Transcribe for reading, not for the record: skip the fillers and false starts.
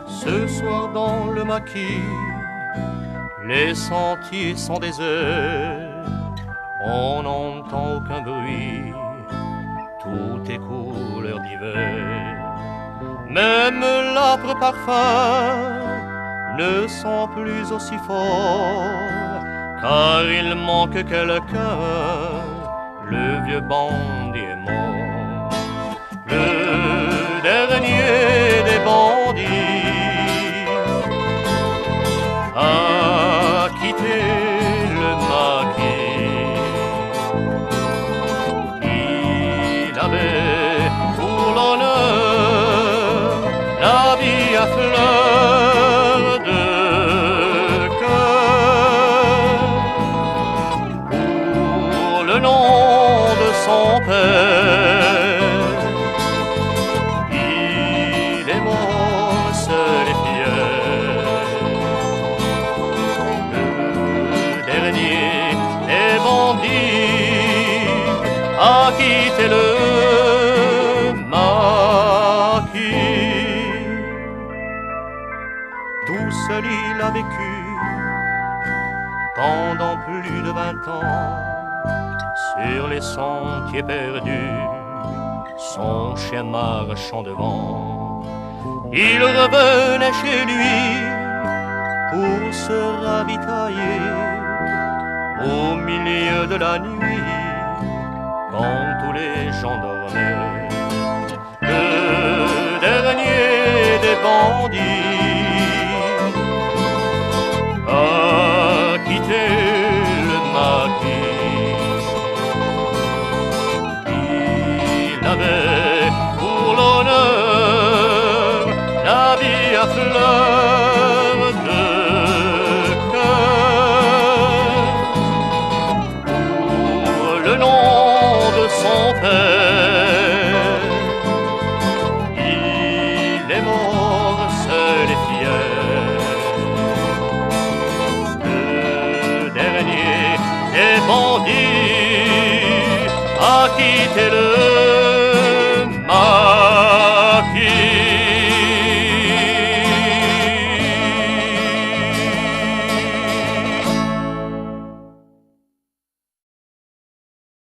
Ce soir dans le maquis, les sentiers sont déserts, on n'entend aucun bruit, tout est couleur d'hiver. Même l'âpre parfum ne sent plus aussi fort, car il manque quelqu'un, le vieux bandit est mort. Le dernier des bandits a quitté le maquis. Il avait pour l'honneur la vie à fleur de cœur. Pour le nom de son père, il est mort seul et fier. Le dernier des bandits a quitté le maquis. Tout seul il a vécu pendant plus de 20 ans sur les sentiers perdus, son chien marchant devant. Il revenait chez lui pour se ravitailler au milieu de la nuit, quand tous les gens dormaient. Le dernier des bandits a quitté le maquis. Il avait pour l'honneur la vie à fleur